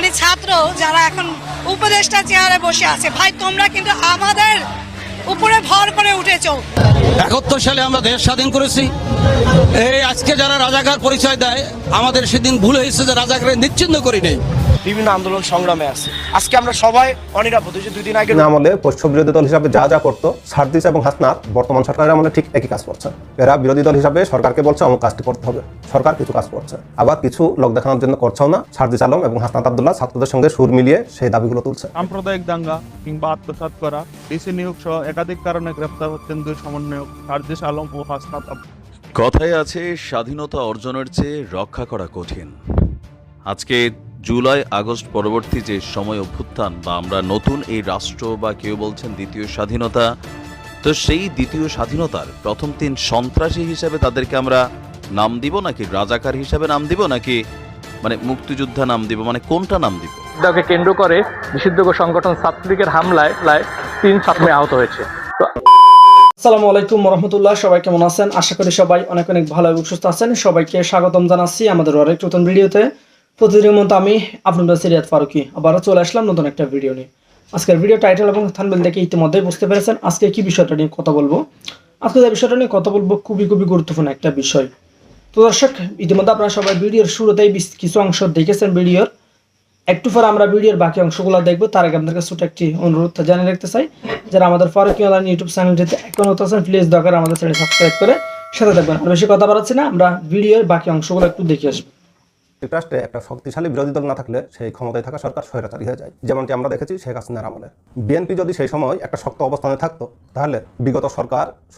মানে ছাত্র যারা এখন উপদেষ্টা চেয়ারে বসে আছে, ভাই তোমরা কিন্তু আমাদের উপরে ভর করে উঠেছো। 71 সালে আমরা দেশ স্বাধীন করেছি। এই আজকে যারা রাজাকার পরিচয় দেয়, আমাদের সেদিন ভুল হয়েছে যে রাজাকারের নিশ্চিহ্ন করি নেই। বিভিন্ন আন্দোলন সংগ্রামে আছে। আজকে আমরা সবাই অনিরাপদ। যে 2 দিন আগে আমলে পশ্চ বিরোধী দল হিসাবে যা যা করতো সার্জিস এবং হাসনাত বর্তমান সরকারের আমলে ঠিক একই কাজ করছে। এরা বিরোধী দল হিসাবে সরকারকে বলছে অমুক কাজটি করতে হবে, সরকার কিছু কাজ করছে, আবার কিছু লোক দেখানোর জন্য করছেও না। সার্জিস আলম এবং হাসনাত আব্দুল্লাহ ছাত্রদের সঙ্গে সুর মিলিয়ে সেই দাবিগুলো তুলছে। সাম্প্রদায়িক দাঙ্গা কিংবা আত্মসাৎ করা, ডিসি নিয়োগ সহ একাধিক কারণে গ্রেপ্তার হচ্ছেন 2 সমন্বয়ক সার্জিস আলম ও হাসনাত আব্দুল্লাহ। কথায় আছে স্বাধীনতা অর্জনের চেয়ে রক্ষা করা কঠিন। আজকে জুলাই আগস্ট পরবর্তী যে সময় অভ্যুত্থান বা আমরা নতুন এই রাষ্ট্র বা কেউ বলছেন দ্বিতীয় স্বাধীনতা, তো সেই দ্বিতীয় স্বাধীনতার প্রথম 3 সন্ত্রাসী হিসেবে তাদেরকে আমরা নাম দিব নাকি রাজাকার হিসেবে নাম দিব নাকি মানে মুক্তিযোদ্ধা নাম দিব, মানে কোনটা নাম দিব? কে কেন্দ্র করে নিষিদ্ধ সংগঠন ছাত্রলীগের হামলায় 3 ছাত্র আহত হয়েছে। আসসালামু আলাইকুম রহমতুল্লাহ, সবাই কেমন আছেন? আশা করি সবাই অনেক অনেক ভালো এবং সুস্থ আছেন। সবাইকে স্বাগতম জানাচ্ছি আমাদের আরেক নতুন ভিডিওতে। প্রতিদিনের মতো আমি আপনাদের সিরিয়াত ফারুকি আবারও চলে আসলাম নতুন একটা ভিডিও নিয়ে। আজকের ভিডিও টাইটেল এবং থাম্বনেল দেখে ইতিমধ্যেই বুঝতে পেরেছেন আজকে কি বিষয়টা নিয়ে কথা বলবো। আজকে যে বিষয়টা নিয়ে কথা বলবো খুবই গুরুত্বপূর্ণ একটা বিষয়। তো দর্শক, ইতিমধ্যে আপনারা সবাই ভিডিওর শুরুতেই কিছু অংশ দেখেছেন ভিডিওর। একটু পরে আমরা ভিডিওর বাকি অংশগুলো দেখবো। তার আগে আপনাদের ছোট একটি অনুরোধ জানিয়ে রাখতে চাই, যারা আমাদের ফারুকি অনলাইন ইউটিউব চ্যানেলটিতে এখন আছেন প্লিজ দরকার আমাদের চ্যানেল সাবস্ক্রাইব করে সাথে থাকবেন। আর বেশি কথা বাড়াচ্ছি না, আমরা ভিডিওর বাকি অংশগুলো একটু দেখে আসবো। রাষ্ট্রে একটা শক্তিশালী বিরোধী দল না থাকলে সেই ক্ষমতায় থাকা সরকার স্বৈরাচারী হয়ে যায়, যেমনটি আমরা দেখেছি শেখ হাসিনার আমলে। বিএনপি যদি সেই সময় একটা শক্ত অবস্থানে থাকতো, তাহলে বিগত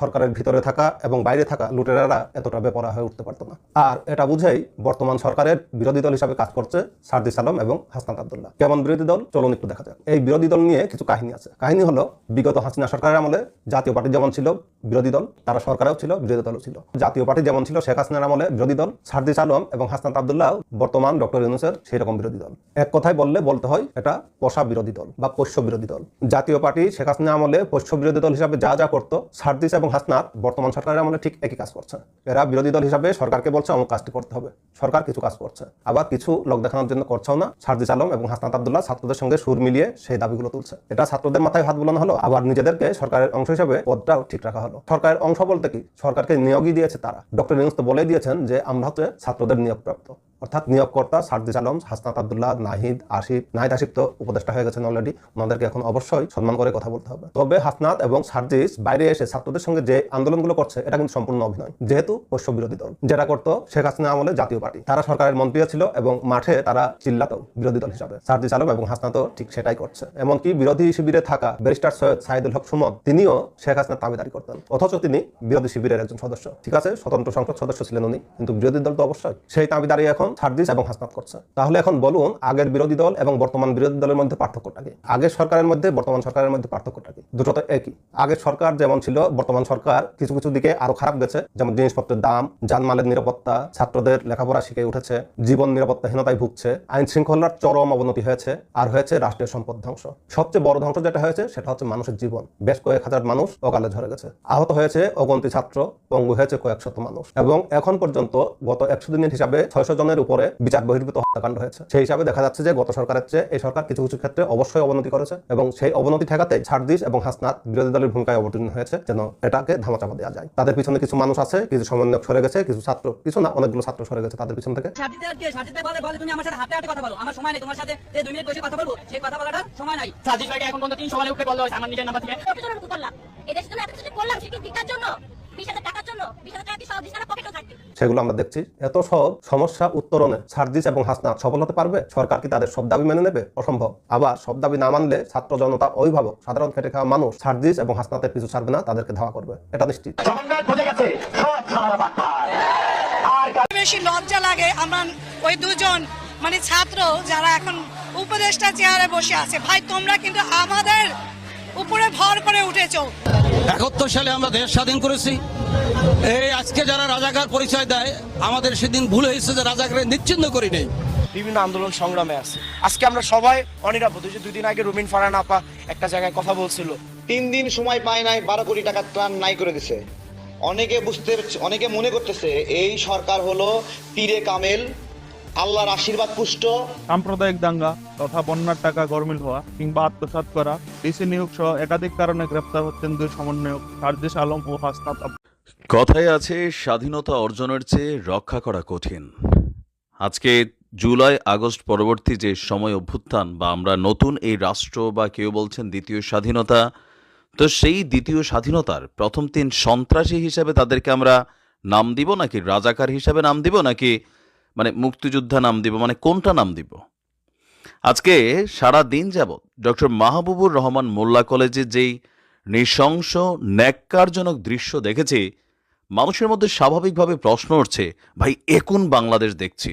সরকারের ভিতরে থাকা এবং বাইরে থাকা লুটেরারা এতটা বেপরা হয়ে উঠতে পারতো না। আর এটা বুঝেই বর্তমান সরকারের বিরোধী দল হিসাবে কাজ করছে সার্জিস আলম এবং হাসনাত আব্দুল্লাহ। কেমন বিরোধী দল চলুন একটু দেখা যাক। এই বিরোধী দল নিয়ে কিছু কাহিনী আছে। কাহিনী হলো, বিগত হাসিনা সরকারের আমলে জাতীয় পার্টি যেমন ছিল বিরোধী দল, তারা সরকারেও ছিল বিরোধী দলও ছিল। জাতীয় পার্টি যেমন ছিল শেখ হাসিনার আমলে বিরোধী দল, সার্জিস আলম এবং হাসনাত আব্দুল্লাহ বর্তমান ডক্টর ইউনূসের সেই রকম বিরোধী দল। এক কথায় বলতে হয় এটা পোষা বিরোধী দল বা পোষ্য বিরোধী দল। জাতীয় পার্টি শেখ হাসিনা আমলে পোষ্য বিরোধী দল হিসাবে যা যা করতো সার্জিস এবং হাসনাত বর্তমান সরকারের আমলে ঠিক একই কাজ করছে। এরা বিরোধী দল হিসাবে সরকারকে বলছে অমুক কাজটি করতে হবে, সরকার কিছু কাজ করছে, আবার কিছু লোক দেখানোর জন্য করছেও না। সার্জিস আলম এবং হাসনাত আব্দুল্লাহ ছাত্রদের সঙ্গে সুর মিলিয়ে সেই দাবিগুলো তুলছে। এটা ছাত্রদের মাথায় হাত বুলানো হলো, আবার নিজেদেরকে সরকারের অংশ হিসেবে পদটাও ঠিক রাখা হলো। সরকারের অংশ বলতে কি, সরকারকে নিয়োগই দিয়েছে তারা। ডক্টর ইউনূস তো বলেই দিয়েছেন যে আমরা হচ্ছে ছাত্রদের নিয়োগপ্রাপ্ত, অর্থাৎ নিয়োগকর্তা সার্জিস আলম, হাসনাত আব্দুল্লাহ, নাহিদ আসিফ তো উপদেষ্টা হয়ে গেছেন অলরেডি। ওনাদেরকে এখন অবশ্যই সম্মান করে কথা বলতে হবে। তবে হাসনাত এবং সার্জিস বাইরে এসে ছাত্রদের সঙ্গে যে আন্দোলনগুলো করছে এটা কিন্তু সম্পূর্ণ অভিনয়, যেহেতু পোষ্য বিরোধী দল। যেটা করতো শেখ হাসিনা আমলে জাতীয় পার্টি, তারা সরকারের মন্ত্রীও ছিল এবং মাঠে তারা চিল্লাতো বিরোধী দল হিসাবে। সার্জিস আলম এবং হাসনাতও ঠিক সেটাই করছে। এমনকি বিরোধী শিবিরে থাকা ব্যারিস্টার সৈয়দ সাইদুল হক সুমন, তিনিও শেখ হাসিনার দাবিদারি করতেন, অথচ তিনি বিরোধী শিবিরের একজন সদস্য। ঠিক আছে, স্বতন্ত্র সংসদ সদস্য ছিলেন উনি, কিন্তু বিরোধী দল তো অবশ্যই। সেই দাবিদারি এখন সার্জিস এবং হাসনাত করছে। তাহলে এখন বলুন, আগের বিরোধী দল এবং বর্তমান বিরোধী দলের মধ্যে পার্থক্যটা কি? আগের সরকারের মধ্যে বর্তমান সরকারের মধ্যে পার্থক্যটা কি? দুটো তো একই। আগের সরকার যেমন ছিল, বর্তমান সরকার কিছু কিছু দিকে আরো খারাপ গেছে, যেমন জিনিসপত্রের দাম, জানমালের নিরাপত্তা, ছাত্রদের লেখাপড়া শিখে উঠেছে, জীবন নিরাপত্তাহীনতায় ভুগছে, আইন শৃঙ্খলার চরম অবনতি হয়েছে, আর হয়েছে রাষ্ট্রীয় সম্পদ ধ্বংস। সবচেয়ে বড় ধ্বংস যেটা হয়েছে সেটা হচ্ছে মানুষের জীবন। বেশ কয়েক হাজার মানুষ অকালে ঝরে গেছে, আহত হয়েছে অগন্তি ছাত্র, পঙ্গু হয়েছে কয়েক শত মানুষ, এবং এখন পর্যন্ত গত 100 দিনের হিসাবে 600 জনের উপরে বিচার বহির্ভূত হত্যাকাণ্ড হয়েছে। সেই হিসাবে দেখা যাচ্ছে যে গত সরকারের চেয়ে এই সরকার কিছু কিছু ক্ষেত্রে অবশ্যই অবনতি করেছে, এবং সেই অবনতি ঠেকাতে সার্জিস এবং হাসনাত বিরোধী দলের ভূমিকায় অবতীর্ণ হয়েছে যেন এটাকে ধামাচাপা দেওয়া যায়। তাদের পিছনে কিছু মানুষ আছে, কিছু সমন্বয়ক সরে গেছে, কিছু ছাত্র, কিছু না অনেকগুলো ছাত্র সরে গেছে তাদের পিছন থেকে। তুমি আমার সাথে হাতে হাতে কথা বলো, আমার সময় নেই তোমার সাথে 2 মিনিট বসে কথা বলবো, সেই কথা বলাটা সময় নাই। সার্জিস ভাইকে এখন পর্যন্ত 3 সমানে উঠে বললো আমার নিজের নাম্বার থেকে করলাম, এই দেশের জন্য এত কিছু করলাম, সে কি টিকার জন্য 20,000 টাকার জন্য 20,000 টাকা কি সব দিশার পকেটে থাকবে? সেগুলো আমরা দেখছি। এত সব সমস্যা উত্তরণে সার্জিস এবং হাসনাত সফল হতে পারবে? সরকার কি তাদের সব দাবি মেনে নেবে? অসম্ভব। আবার সব দাবি না মানলে ছাত্র জনতা, অভিভাবক, সাধারণ খেটে খাওয়া মানুষ সার্জিস এবং হাসনাতের পিছু ছাড়বে না, তাদেরকে ধাওয়া করবে, এটা নিশ্চিত। বেশি লজ্জা লাগে আমার ওই দুজন মানে ছাত্র যারা এখন উপদেষ্টা চেয়ারে বসে আছে, ভাই তোমরা কিন্তু আমাদের উপরে ভর করে উঠেছো। 71 সালে আমরা দেশ স্বাধীন করেছি। এই আজকে যারা রাজাকার পরিচয় দেয়, আমাদের সেদিন ভুল হয়েছে যে রাজাকারের নিশ্চিহ্ন করি নেই। বিভিন্ন আন্দোলন সংগ্রামে আছে। আজকে আমরা সবাই অনিরাপদ। যে 2 দিন আগে রুমিন ফারহান আপা একটা জায়গায় কথা বলছিল, 3 দিন সময় পায় নাই, 12 কোটি টাকা ত্রাণ নাই করে দিছে। অনেকে মনে করতেছে এই সরকার হলো পীরে কামেল, আল্লাহর আশীর্বাদ পুষ্ট সাম্প্রদায়িক দাঙ্গা তথা বন্যার টাকা গরমিল হওয়া কিংবা আত্মসাৎ করা, ডিসি নিয়োগ সহ একাধিক কারণে গ্রেপ্তার হচ্ছেন দুই সমন্বয়ক সার্জিস আলম ও হাসনাত আব্দুল। কথায় আছে স্বাধীনতা অর্জনের চেয়ে রক্ষা করা কঠিন। আজকে জুলাই আগস্ট পরবর্তী যে সময় অভ্যুত্থান বা আমরা নতুন এই রাষ্ট্র বা কেউ বলছেন দ্বিতীয় স্বাধীনতা, তো সেই দ্বিতীয় স্বাধীনতার প্রথম 3 সন্ত্রাসী হিসেবে তাদেরকে আমরা নাম দিব নাকি রাজাকার হিসেবে নাম দিব নাকি মানে মুক্তিযোদ্ধা নাম দিব, মানে কোনটা নাম দিব? আজকে সারা দিন যাবৎ ডক্টর মাহবুবুর রহমান মোল্লা কলেজে যেই নৃশংস ন্যাক্কারজনক দৃশ্য দেখেছি, মানুষের মধ্যে স্বাভাবিকভাবে প্রশ্ন উঠছে, ভাই এ কোন বাংলাদেশ দেখছি?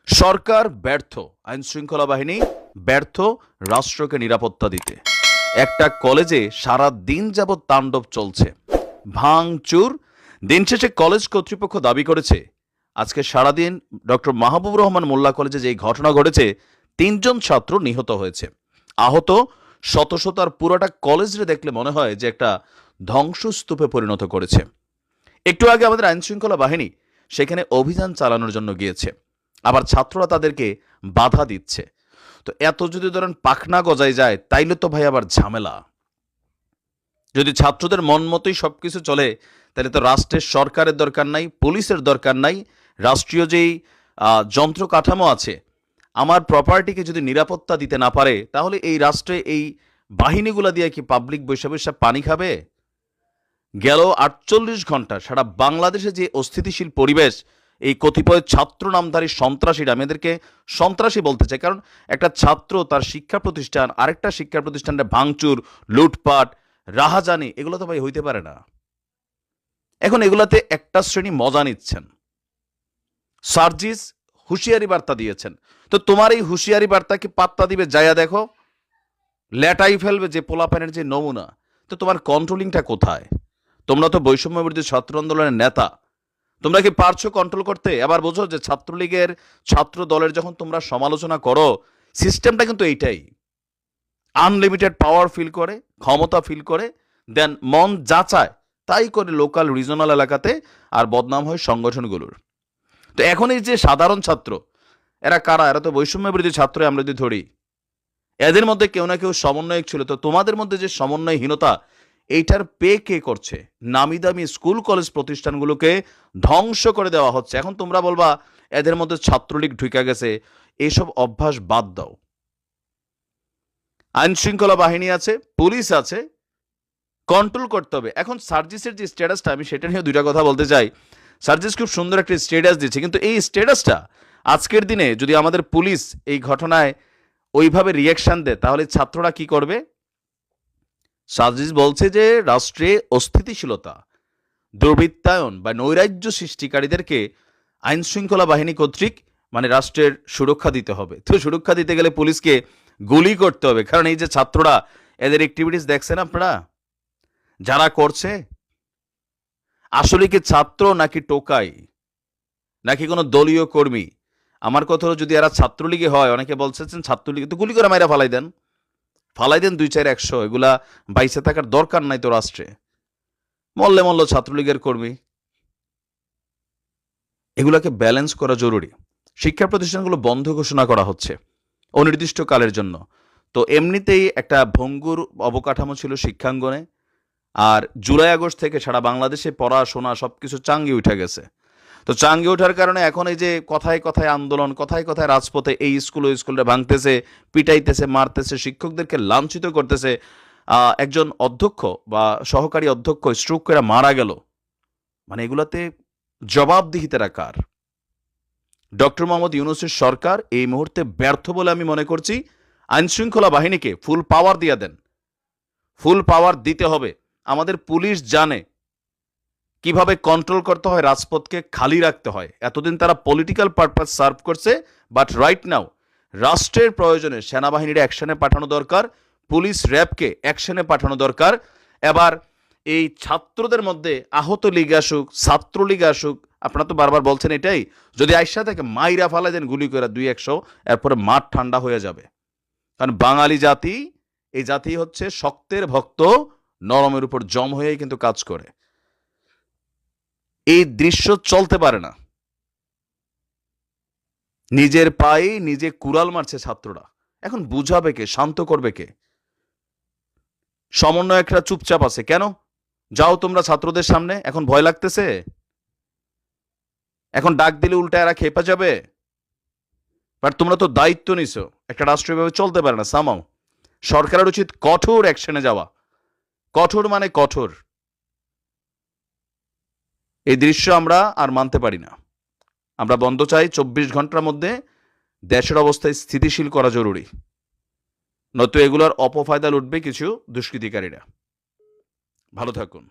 সরকার ব্যর্থ, আইন শৃঙ্খলা বাহিনী ব্যর্থ রাষ্ট্রকে নিরাপত্তা দিতে। একটা কলেজে সারা দিন যাবৎ তাণ্ডব চলছে, ভাঙচুর। দিন শেষে কলেজ কর্তৃপক্ষ দাবি করেছে আজকে সারাদিন ডক্টর মাহবুবুর রহমান মোল্লা কলেজে যে ঘটনা ঘটেছে 3 জন ছাত্র নিহত হয়েছে, আহত শত শত। আর পুরোটা কলেজে দেখলে মনে হয় যে একটা ধ্বংসস্তূপে পরিণত করেছে। একটু আগে আমাদের আইন শৃঙ্খলা বাহিনী সেখানে অভিযান চালানোর জন্য গিয়েছে, আবার ছাত্ররা তাদেরকে বাধা দিচ্ছে। তো এত যদি ধরেন পাখনা গজায় যায় তাইলে তো ভাই আবার ঝামেলা। যদি ছাত্রদের মন মতোই সবকিছু চলে তাহলে তো রাষ্ট্রের সরকারের দরকার নাই, পুলিশের দরকার নাই। রাষ্ট্রীয় যেই যন্ত্র কাঠামো আছে, আমার প্রপার্টিকে যদি নিরাপত্তা দিতে না পারে তাহলে এই রাষ্ট্রে এই বাহিনীগুলা দিয়ে কি পাবলিক বৈশা বৈশা পানি খাবে? গেল 48 ঘন্টা সারা বাংলাদেশে যে অস্থিতিশীল পরিবেশ, এই কতিপয় ছাত্র নামধারী সন্ত্রাসীরা, আমি এদেরকে সন্ত্রাসী বলতে চাই, কারণ একটা ছাত্র তার শিক্ষা প্রতিষ্ঠান আরেকটা শিক্ষা প্রতিষ্ঠানে ভাঙচুর, লুটপাট, রাহাজানি, এগুলো তো ভাই হইতে পারে না। এখন এগুলাতে একটা শ্রেণী মজা নিচ্ছেন। সার্জিস হুঁশিয়ারি বার্তা দিয়েছেন, তো তোমার এই হুঁশিয়ারি বার্তাকে পাত্তা দিবে যায়া দেখো, লেটাই ফেলবে যে পোলাপানের যে নমুনা। তো তোমার কন্ট্রোলিংটা কোথায়? তোমরা তো বৈষম্য বিরোধী ছাত্র আন্দোলনের নেতা, তোমরা কি পারছো কন্ট্রোল করতে? আবার বোঝো যে ছাত্রলীগের ছাত্র দলের যখন তোমরা সমালোচনা করো, সিস্টেমটা কিন্তু এইটাই, আনলিমিটেড পাওয়ার ফিল করে, ক্ষমতা ফিল করে, দেন মন যা চায় তাই করে লোকাল রিজনাল এলাকাতে, আর বদনাম হয় সংগঠনগুলোর। তো এখন এই যে সাধারণ ছাত্র, এরা কারা? এরা তো বৈষম্য বিরোধী ছাত্র। আমরা যদি ধরি এদের মধ্যে কেউ না কেউ সমন্বয়ক ছিল, তো তোমাদের মধ্যে যে সমন্বয়হীনতা, এইটার পে কে করছে? নামি দামি স্কুল কলেজ প্রতিষ্ঠানগুলোকে ধ্বংস করে দেওয়া হচ্ছে। এখন তোমরা বলবা এদের মধ্যে ছাত্রলীগ ঢুকে গেছে, এইসব অভ্যাস বাদ দাও। আইন শৃঙ্খলা বাহিনী আছে, পুলিশ আছে, কন্ট্রোল করতে হবে। এখন সার্জিসের যে স্ট্যাটাসটা, আমি সেটা নিয়ে 2টা কথা বলতে চাই। সার্জিস খুব সুন্দর একটা স্ট্যাটাস দিচ্ছে, কিন্তু এই স্ট্যাটাসটা আজকের দিনে যদি আমাদের পুলিশ এই ঘটনায় ওইভাবে রিয়াকশন দেয় তাহলে ছাত্ররা কি করবে? সার্জিস বলছে যে রাষ্ট্রে অস্থিতিশীলতা, দুর্বৃত্তায়ন বা নৈরাজ্য সৃষ্টিকারীদেরকে আইন শৃঙ্খলা বাহিনী কর্তৃক মানে রাষ্ট্রের সুরক্ষা দিতে হবে। তো সুরক্ষা দিতে গেলে পুলিশকে গুলি করতে হবে, কারণ এই যে ছাত্ররা এদের অ্যাক্টিভিটিস দেখছেন আপনারা যারা করছে, আসলে কি ছাত্র নাকি টোকাই নাকি কোনো দলীয় কর্মী? আমার কথা হলো যদি এরা ছাত্রলীগে হয়, অনেকে বলছেন ছাত্রলীগে, তো গুলি করে মাইরা ফালাই দেন 2-4-100, এগুলা বাইসে থাকার দরকার নাই তো রাষ্ট্রে। মল্লে মল্ল ছাত্রলীগের কর্মী, এগুলাকে ব্যালেন্স করা জরুরি। শিক্ষা প্রতিষ্ঠানগুলো বন্ধ ঘোষণা করা হচ্ছে অনির্দিষ্টকালের জন্য। তো এমনিতেই একটা ভঙ্গুর অবকাঠামো ছিল শিক্ষাঙ্গনে, আর জুলাই আগস্ট থেকে সারা বাংলাদেশে পড়াশোনা সবকিছু চাঙ্গি উঠে গেছে। তো চাঙ্গি ওঠার কারণে এখন এই যে কথায় কথায় আন্দোলন, কথায় কথায় রাজপথে, এই স্কুল ওই স্কুলে ভাঙতেছে, পিটাইতেছে, মারতেছে, শিক্ষকদেরকে লাঞ্ছিত করতেছে। একজন অধ্যক্ষ বা সহকারী অধ্যক্ষ স্ট্রোক করে মারা গেল, মানে এগুলাতে জবাবদিহিতারা কার? ডক্টর মোহাম্মদ ইউনূসের সরকার এই মুহূর্তে ব্যর্থ বলে আমি মনে করছি। আইন শৃঙ্খলা বাহিনীকে ফুল পাওয়ার দিয়ে দেন, ফুল পাওয়ার দিতে হবে। আমাদের পুলিশ জানে কিভাবে কন্ট্রোল করতে হয়, রাজপথকে খালি রাখতে হয়। এতদিন তারা পলিটিক্যাল পারপাস সার্ভ করছে, বাট রাইট নাও রাষ্ট্রের প্রয়োজনে সেনাবাহিনীর অ্যাকশনে পাঠানো দরকার, পুলিশ র্যাবকে অ্যাকশনে পাঠানো দরকার। এবার এই ছাত্রদের মধ্যে আহত লীগ আসুক, ছাত্রলীগ আসুক, আপনারা তো বারবার বলছেন এটাই, যদি আইসা থেকে মাইরা ফালা দেন গুলি করে 200, এরপরে মাঠ ঠান্ডা হয়ে যাবে। কারণ বাঙালি জাতি, এই জাতি হচ্ছে শক্তের ভক্ত, নরমের উপর জম হয়েই কিন্তু কাজ করে। এই দৃশ্য চলতে পারে না। নিজের পায়ে নিজে কুড়াল মারছে ছাত্ররা। এখন বুঝাবে কে, শান্ত করবে কে? সমন্বয়করা চুপচাপ আছে কেন? যাও তোমরা ছাত্রদের সামনে, এখন ভয় লাগতেছে? এখন ডাক দিলে উল্টা এরা খেপে যাবে? বাট তোমরা তো দায়িত্ব নিছো, একটা রাষ্ট্র এভাবে চলতে পারে না। সামাও সরকারের উচিত কঠোর অ্যাকশনে যাওয়া। কঠোর মানে কঠোর। এই দৃশ্য আমরা আর মানতে পারি না। আমরা বন্ধ চাই। 24 ঘন্টার মধ্যে দেশের অবস্থায় স্থিতিশীল করা জরুরি, নয়তো এগুলোর অপফায়দা লুটবে কিছু দুষ্কৃতিকারীরা। ভালো থাকুন।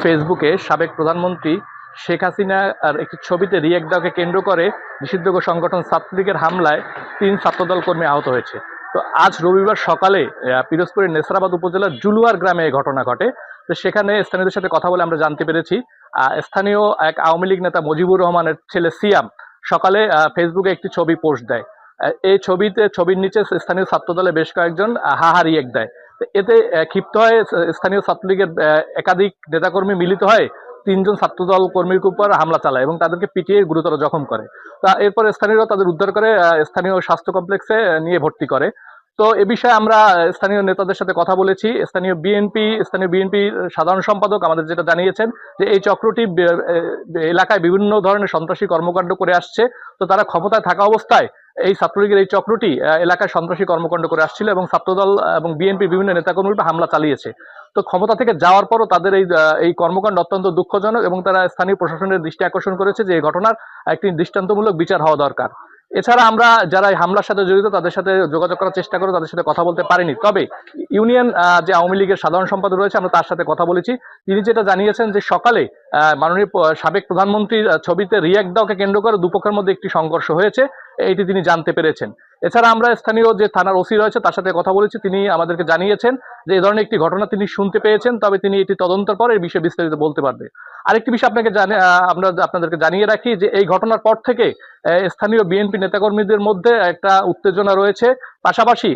ফেসবুকে সাবেক প্রধানমন্ত্রী শেখ হাসিনা আর একটি ছবিতে রিয়েক্ট দেওয়াকে কেন্দ্র করে নিষিদ্ধ সংগঠন ছাত্রলীগের হামলায় 3 ছাত্রদল কর্মী আহত হয়েছে। তো আজ রবিবার সকালে পিরোজপুরের নেসরাবাদ উপজেলার জুলুয়ার গ্রামে এই ঘটনা ঘটে। তো সেখানে স্থানীয়দের সাথে কথা বলে আমরা জানতে পেরেছি স্থানীয় এক আওয়ামী লীগ নেতা মুজিবুর রহমানের ছেলে সিয়াম সকালে ফেসবুকে একটি ছবি পোস্ট দেয়। এই ছবির নিচে স্থানীয় ছাত্রদলে বেশ কয়েকজন হাহা রিয়েক্ট দেয়। এতে ক্ষিপ্ত হয়ে স্থানীয় ছাত্রলীগের একাধিক নেতাকর্মী মিলিত হয় 3 জন ছাত্রদল কর্মীর উপর হামলা চালায় এবং তাদেরকে পিটিয়ে গুরুতর জখম করে। তা এরপর স্থানীয়রা তাদের উদ্ধার করে স্থানীয় স্বাস্থ্য কমপ্লেক্সে নিয়ে ভর্তি করে। তো এ বিষয়ে আমরা স্থানীয় নেতাদের সাথে কথা বলেছি। স্থানীয় বিএনপি সাধারণ সম্পাদক আমাদের যেটা জানিয়েছেন যে এই চক্রটি এলাকায় বিভিন্ন ধরনের সন্ত্রাসী কর্মকাণ্ড করে আসছে। তো তারা ক্ষমতায় থাকা অবস্থায় এই ছাত্রলীগের এই চক্রটি এলাকায় সন্ত্রাসী কর্মকাণ্ড করে আসছিল এবং ছাত্রদল এবং বিএনপি বিভিন্ন নেতাকর্মীর উপর হামলা চালিয়েছে। তো ক্ষমতা থেকে যাওয়ার পরও তাদের এই কর্মকাণ্ড অত্যন্ত দুঃখজনক এবং তারা স্থানীয় প্রশাসনের দৃষ্টি আকর্ষণ করেছে যে এই ঘটনার একটি দৃষ্টান্তমূলক বিচার হওয়া দরকার। এছাড়া আমরা যারা এই হামলার সাথে জড়িত তাদের সাথে যোগাযোগ করার চেষ্টা করে তাদের সাথে কথা বলতে পারিনি। তবে ইউনিয়ন যে আওয়ামী লীগের সাধারণ সম্পাদক রয়েছে আমরা তার সাথে কথা বলেছি। তিনি যেটা জানিয়েছেন যে সকালে মাননীয় সাবেক প্রধানমন্ত্রীর ছবিতে রিয়াক্ট দেওয়াকে কেন্দ্র করে দুপক্ষের মধ্যে একটি সংঘর্ষ হয়েছে, এটি তিনি জানতে পেরেছেন। এছাড়া আমরা স্থানীয় যে থানার ওসি রয়েছে তার সাথে কথা বলেছি। তিনি আমাদেরকে জানিয়েছেন যে এই ধরনের একটি ঘটনা তিনি শুনতে পেয়েছেন, তবে তিনি এটি তদন্তের পর এই বিষয়ে বিস্তারিত বলতে পারবে। আরেকটি বিষয় আপনাদেরকে জানিয়ে রাখি যে এই ঘটনার পর থেকে স্থানীয় বিএনপি নেতাকর্মীদের মধ্যে একটা উত্তেজনা রয়েছে। পাশাপাশি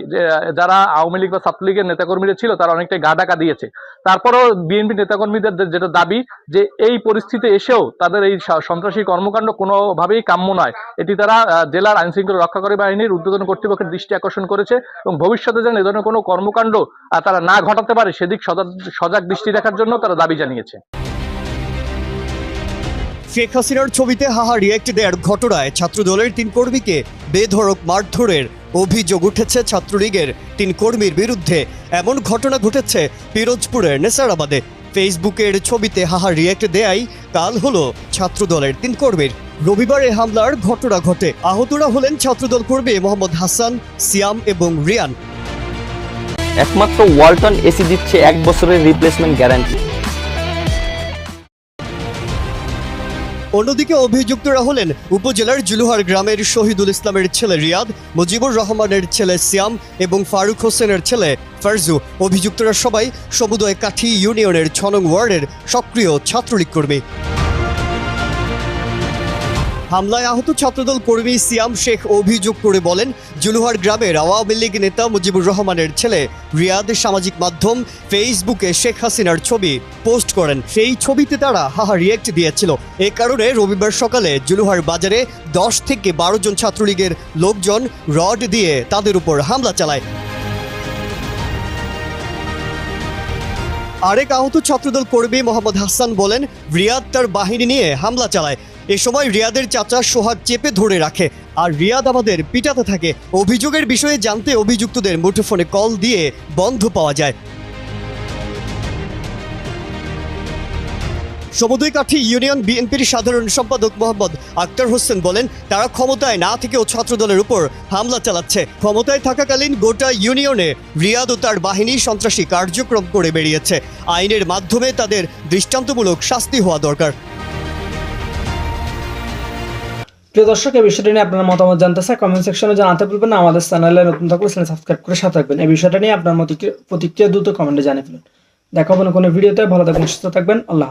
যারা আওয়ামী লীগ বা ছাত্রলীগের নেতাকর্মীরা ছিল তারা অনেকটাই গা ঢাকা দিয়েছে। তারপরেও বিএনপি নেতাকর্মীদের যেটা দাবি যে এই পরিস্থিতি এসেও তাদের এই সন্ত্রাসী কর্মকাণ্ড কোনোভাবেই কাম্য নয়। এটি তারা জেলার আইনশৃঙ্খলা রক্ষাকারী বাহিনীর ঊর্ধ্বতন কর্তৃপক্ষের দৃষ্টি আকর্ষণ করেছে এবং ভবিষ্যতে যেন এ ধরনের কোনো কর্মকাণ্ড তারা না ঘটাতে পারে সেদিক সজাগ দৃষ্টি রাখার জন্য তারা দাবি জানিয়েছে। শেখ হাসিনার ছবিতে হাহা রিয়েক্ট দেওয়ার ঘটনায় ছাত্রদলের 3 কর্মীকে বেধড়ক মারধরের অভিযোগ উঠেছে ছাত্রলীগের 3 কর্মীর বিরুদ্ধে। এমন ঘটনা ঘটেছে পিরোজপুরের নেসারাবাদে। ফেসবুকের ছবিতে হাহা রিয়েক্ট দেয়াই কাল হলো ছাত্রদলের 3 কর্মীর। রবিবার এই হামলার ঘটনা ঘটে। আহতরা হলেন ছাত্রদল কর্মী মোহাম্মদ হাসান, সিয়াম এবং রিয়ান। একমাত্র ওয়ালটন এসি দিচ্ছে 1 বছরের রিপ্লেসমেন্ট গ্যারান্টি। অন্যদিকে অভিযুক্তরা হলেন উপজেলার জুলুহার গ্রামের শহীদুল ইসলামের ছেলে রিয়াদ, মুজিবুর রহমানের ছেলে সিয়াম এবং ফারুক হোসেনের ছেলে ফারজু। অভিযুক্তরা সবাই সমুদয় কাঠি ইউনিয়নের 6 নং ওয়ার্ডের সক্রিয় ছাত্রলীগ কর্মী। হামলায় আহত ছাত্রদল কর্মী সিয়াম শেখ অভিযোগ করে বলেন, জুলুহার গ্রামের আওয়ামী লীগ নেতা মুজিবুর রহমানের ছেলে রিয়াদ সামাজিক মাধ্যম ফেসবুকে শেখ হাসিনার ছবি পোস্ট করেন। সেই ছবিতে তারা হাহা রিয়েক্ট দিয়েছিল। এ কারণে রবিবার সকালে জুলুহার বাজারে 10 থেকে 12 জন ছাত্রলীগের লোকজন রড দিয়ে তাদের উপর হামলা চালায়। আরেক আহত ছাত্রদল কর্মী মোহাম্মদ হাসান বলেন, রিয়াদ তার বাহিনী নিয়ে হামলা চালায়। এ সময় রিয়াদের চাচা সোহাগ চেপে ধরে রাখে আর রিয়াদ আমাদের পিটাতে থাকে। অভিযোগের বিষয়ে জানতে অভিযুক্তদের মুঠোফোনে কল দিয়ে বন্ধ পাওয়া যায়। সমুদয় কাঠি ইউনিয়ন বিএনপির সাধারণ সম্পাদক মোহাম্মদ আক্তার হোসেন বলেন, তারা ক্ষমতায় না থেকেও ছাত্রদলের উপর হামলা চালাচ্ছে। ক্ষমতায় থাকাকালীন গোটা ইউনিয়নে রিয়াদ ও তার বাহিনী সন্ত্রাসী কার্যক্রম করে বেরিয়েছে। আইনের মাধ্যমে তাদের দৃষ্টান্তমূলক শাস্তি হওয়া দরকার। প্রিয় দর্শক, এই বিষয়টা নিয়ে আপনার মতামত জানতে চাই, কমেন্ট সেকশনে জানাতে ভুলবেন না। আমাদের চ্যানেলে নতুন থাকলে চ্যানেল সাবস্ক্রাইব করে সাথে থাকবেন। এই বিষয়টা নিয়ে আপনার প্রতিক্রিয়া দ্রুত কমেন্টে জানিয়ে ফেলুন। দেখা হবে কোনো ভিডিওতে। ভালো থাকবেন, সুস্থ থাকবেন। আল্লাহ হাফেজ।